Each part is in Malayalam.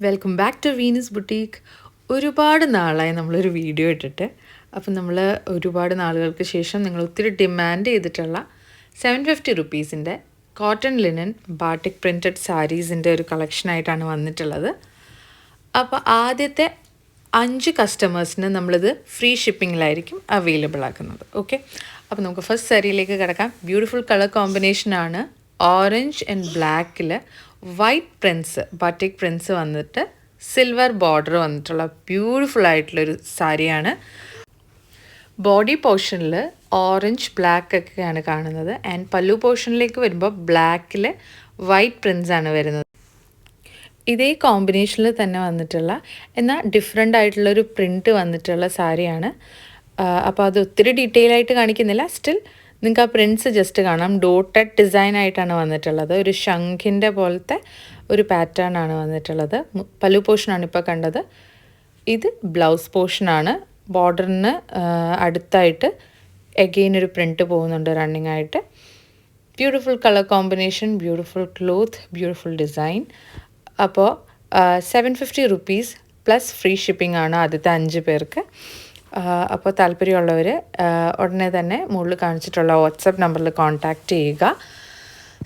Welcome back to Venus boutique. ഒരുപാട് നാളായി നമ്മളൊരു വീഡിയോ ഇട്ടിട്ട്. അപ്പം നമ്മൾ ഒരുപാട് നാളുകൾക്ക് ശേഷം നിങ്ങൾ ഒത്തിരി ഡിമാൻഡ് ചെയ്തിട്ടുള്ള 750 റുപ്പീസിൻ്റെ കോട്ടൺ ലിനൻ ബാട്ടിക് പ്രിൻറ്റഡ് സാരീസിൻ്റെ ഒരു കളക്ഷനായിട്ടാണ് വന്നിട്ടുള്ളത്. അപ്പോൾ ആദ്യത്തെ 5 കസ്റ്റമേഴ്സിന് നമ്മളിത് ഫ്രീ ഷിപ്പിങ്ങിലായിരിക്കും അവൈലബിൾ ആക്കുന്നത്. ഓക്കെ, അപ്പോൾ നമുക്ക് ഫസ്റ്റ് സാരിയിലേക്ക് കിടക്കാം. ബ്യൂട്ടിഫുൾ കളർ കോമ്പിനേഷനാണ്. ഓറഞ്ച് ആൻഡ് ബ്ലാക്കിൽ വൈറ്റ് പ്രിൻസ്, ബാട്ടിക് പ്രിൻസ് വന്നിട്ട് സിൽവർ ബോർഡർ വന്നിട്ടുള്ള ബ്യൂട്ടിഫുൾ ആയിട്ടുള്ളൊരു സാരിയാണ്. ബോഡി പോർഷനിൽ ഓറഞ്ച് ബ്ലാക്ക് ഒക്കെയാണ് കാണുന്നത്. ആൻഡ് പല്ലു പോർഷനിലേക്ക് വരുമ്പോൾ ബ്ലാക്കിൽ വൈറ്റ് പ്രിൻസ് ആണ് വരുന്നത്. ഇതേ കോമ്പിനേഷനിൽ തന്നെ വന്നിട്ടുള്ള എന്നാൽ ഡിഫറെൻ്റ് ആയിട്ടുള്ളൊരു പ്രിൻറ്റ് വന്നിട്ടുള്ള സാരിയാണ്. അപ്പോൾ അത് ഒത്തിരി ഡീറ്റെയിൽ ആയിട്ട് കാണിക്കുന്നില്ല. സ്റ്റിൽ നിങ്ങൾക്ക് ആ പ്രിൻറ്റ്സ് ജസ്റ്റ് കാണാം. ഡോട്ടഡ് ഡിസൈൻ ആയിട്ടാണ് വന്നിട്ടുള്ളത്. ഒരു ശംഖിൻ്റെ പോലത്തെ ഒരു പാറ്റേൺ ആണ് വന്നിട്ടുള്ളത്. പല്ലു പോർഷനാണ് ഇപ്പോൾ കണ്ടത്. ഇത് ബ്ലൗസ് പോർഷനാണ്. ബോർഡറിന് അടുത്തായിട്ട് എഗെയിൻ ഒരു പ്രിൻറ്റ് പോകുന്നുണ്ട് റണ്ണിങ് ആയിട്ട്. Beautiful colour combination, beautiful cloth, beautiful design. അപ്പോൾ 750 റുപ്പീസ് പ്ലസ് ഫ്രീ ഷിപ്പിംഗ് ആണ് ആദ്യത്തെ 5 പേർക്ക്. അപ്പോൾ താല്പര്യമുള്ളവർ ഉടനെ തന്നെ മുകളിൽ കാണിച്ചിട്ടുള്ള വാട്സപ്പ് നമ്പറിൽ കോൺടാക്റ്റ് ചെയ്യുക.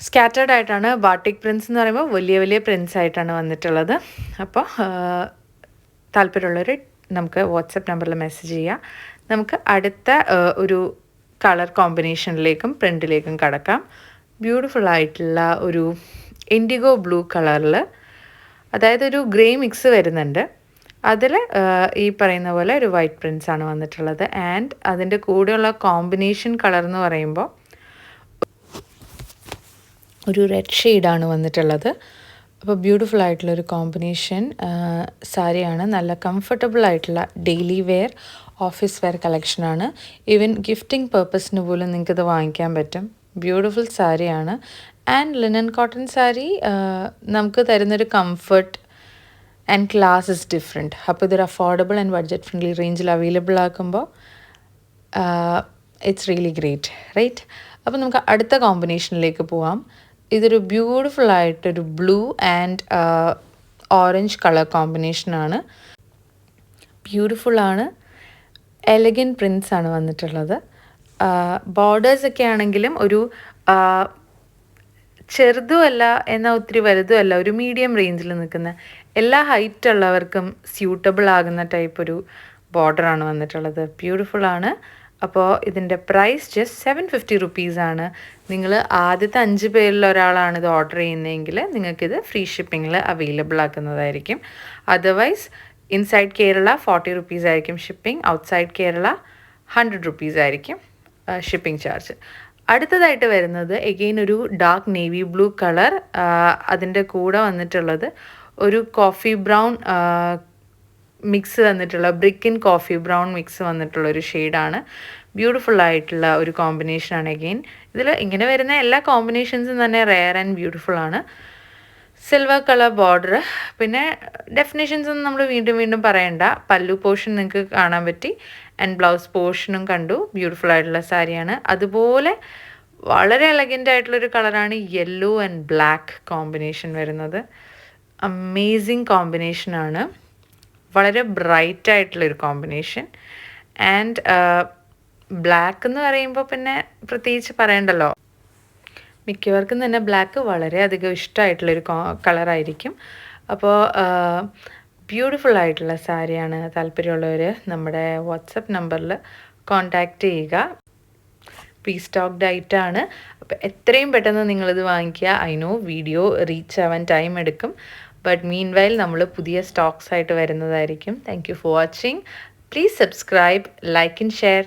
സ്കാറ്റേർഡ് ആയിട്ടാണ്. ബാട്ടിക് പ്രിൻസ് എന്ന് പറയുമ്പോൾ വലിയ വലിയ പ്രിൻസ് ആയിട്ടാണ് വന്നിട്ടുള്ളത്. അപ്പോൾ താല്പര്യമുള്ളവർ നമുക്ക് വാട്സപ്പ് നമ്പറിൽ മെസ്സേജ് ചെയ്യുക. നമുക്ക് അടുത്ത ഒരു കളർ കോമ്പിനേഷനിലേക്കും പ്രിൻറ്റിലേക്കും കടക്കാം. ബ്യൂട്ടിഫുൾ ആയിട്ടുള്ള ഒരു ഇൻഡിഗോ ബ്ലൂ കളറിൽ, അതായത് ഒരു ഗ്രേ മിക്സ് വരുന്നുണ്ട്. അതിൽ ഈ പറയുന്ന പോലെ ഒരു വൈറ്റ് പ്രിൻസ് ആണ് വന്നിട്ടുള്ളത്. ആൻഡ് അതിൻ്റെ കൂടെയുള്ള കോമ്പിനേഷൻ കളർ എന്ന് പറയുമ്പോൾ ഒരു റെഡ് ഷെയ്ഡാണ് വന്നിട്ടുള്ളത്. അപ്പോൾ ബ്യൂട്ടിഫുൾ ആയിട്ടുള്ളൊരു കോമ്പിനേഷൻ സാരിയാണ്. നല്ല കംഫർട്ടബിൾ ആയിട്ടുള്ള ഡെയിലി വെയർ, ഓഫീസ് വെയർ കളക്ഷനാണ്. ഈവൻ ഗിഫ്റ്റിംഗ് പർപ്പസിന് പോലും നിങ്ങൾക്കിത് വാങ്ങിക്കാൻ പറ്റും. ബ്യൂട്ടിഫുൾ സാരിയാണ്. ആൻഡ് ലിനൻ കോട്ടൺ സാരി നമുക്ക് തരുന്നൊരു comfort and class is different. അപ്പോൾ ഇതൊരു അഫോർഡബിൾ ആൻഡ് ബഡ്ജറ്റ് ഫ്രണ്ട്ലി റേഞ്ചിൽ അവൈലബിൾ ആക്കുമ്പോൾ ഇറ്റ്സ് റിയലി ഗ്രേറ്റ്, റൈറ്റ്? അപ്പോൾ നമുക്ക് അടുത്ത കോമ്പിനേഷനിലേക്ക് പോവാം. ഇതൊരു ബ്യൂട്ടിഫുൾ ആയിട്ടൊരു ബ്ലൂ ആൻഡ് ഓറഞ്ച് കളർ കോമ്പിനേഷനാണ്. ബ്യൂട്ടിഫുള്ളാണ്. എലഗൻറ്റ് പ്രിൻസ് ആണ് വന്നിട്ടുള്ളത്. ബോർഡേഴ്സൊക്കെ ആണെങ്കിലും ഒരു ചെറുതുമല്ല എന്നാൽ ഒത്തിരി വലുതുമല്ല, ഒരു മീഡിയം റേഞ്ചിൽ നിൽക്കുന്ന എല്ലാ ഹൈറ്റ് ഉള്ളവർക്കും സ്യൂട്ടബിൾ ആകുന്ന ടൈപ്പ് ഒരു ബോർഡറാണ് വന്നിട്ടുള്ളത്. ബ്യൂട്ടിഫുള്ളാണ്. അപ്പോൾ ഇതിൻ്റെ പ്രൈസ് ജസ്റ്റ് 750 റുപ്പീസാണ്. നിങ്ങൾ ആദ്യത്തെ 5 പേരിൽ ഒരാളാണ് ഇത് ഓർഡർ ചെയ്യുന്നതെങ്കിൽ നിങ്ങൾക്കിത് ഫ്രീ ഷിപ്പിങ്ങിൽ അവൈലബിൾ ആക്കുന്നതായിരിക്കും. അതർവൈസ് ഇൻസൈഡ് കേരള 40 റുപ്പീസ് ആയിരിക്കും ഷിപ്പിംഗ്. ഔട്ട്സൈഡ് കേരള 100 റുപ്പീസ് ആയിരിക്കും ഷിപ്പിംഗ് ചാർജ്. അടുത്തതായിട്ട് വരുന്നത് എഗെയിൻ ഒരു ഡാർക്ക് നേവി ബ്ലൂ കളർ. അതിൻ്റെ കൂടെ വന്നിട്ടുള്ളത് ഒരു കോഫി ബ്രൗൺ മിക്സ് വന്നിട്ടുള്ള brick in coffee brown mix വന്നിട്ടുള്ള ഒരു ഷെയ്ഡാണ്. ബ്യൂട്ടിഫുൾ ആയിട്ടുള്ള ഒരു കോമ്പിനേഷനാണ്. എഗെയിൻ ഇതിൽ ഇങ്ങനെ വരുന്ന എല്ലാ കോമ്പിനേഷൻസും തന്നെ റെയർ ആൻഡ് ബ്യൂട്ടിഫുൾ ആണ്. Silver colour border. പിന്നെ ഡെഫിനേഷൻസ് ഒന്നും നമ്മൾ വീണ്ടും വീണ്ടും പറയണ്ട. പല്ലു പോർഷൻ നിങ്ങൾക്ക് കാണാൻ പറ്റി. ആൻഡ് ബ്ലൗസ് പോർഷനും കണ്ടു. ബ്യൂട്ടിഫുൾ ആയിട്ടുള്ള സാരിയാണ്. അതുപോലെ വളരെ എലഗൻ്റ് ആയിട്ടുള്ളൊരു കളറാണ് യെല്ലോ ആൻഡ് ബ്ലാക്ക് കോമ്പിനേഷൻ വരുന്നത്. അമേസിങ് കോമ്പിനേഷനാണ്. വളരെ ബ്രൈറ്റ് ആയിട്ടുള്ളൊരു കോമ്പിനേഷൻ. ആൻഡ് ബ്ലാക്ക് എന്ന് പറയുമ്പോൾ പിന്നെ പ്രത്യേകിച്ച് പറയണ്ടല്ലോ. മിക്കവർക്കും തന്നെ ബ്ലാക്ക് വളരെയധികം ഇഷ്ടമായിട്ടുള്ളൊരു കളറായിരിക്കും. അപ്പോൾ ബ്യൂട്ടിഫുൾ ആയിട്ടുള്ള സാരിയാണ്. താല്പര്യമുള്ളവർ നമ്മുടെ വാട്സപ്പ് നമ്പറിൽ കോൺടാക്റ്റ് ചെയ്യുക. പ്രീ സ്റ്റോക്ക്ഡ് ആയിട്ടാണ്. അപ്പോൾ എത്രയും പെട്ടെന്ന് നിങ്ങളിത് വാങ്ങിക്കുക. ഐ നോ വീഡിയോ റീച്ച് ആവാൻ ടൈം എടുക്കും. ബട്ട് മീൻ വൈൽ നമ്മൾ പുതിയ സ്റ്റോക്സ് ആയിട്ട് വരുന്നതായിരിക്കും. Thank you for watching. Please subscribe, like and share.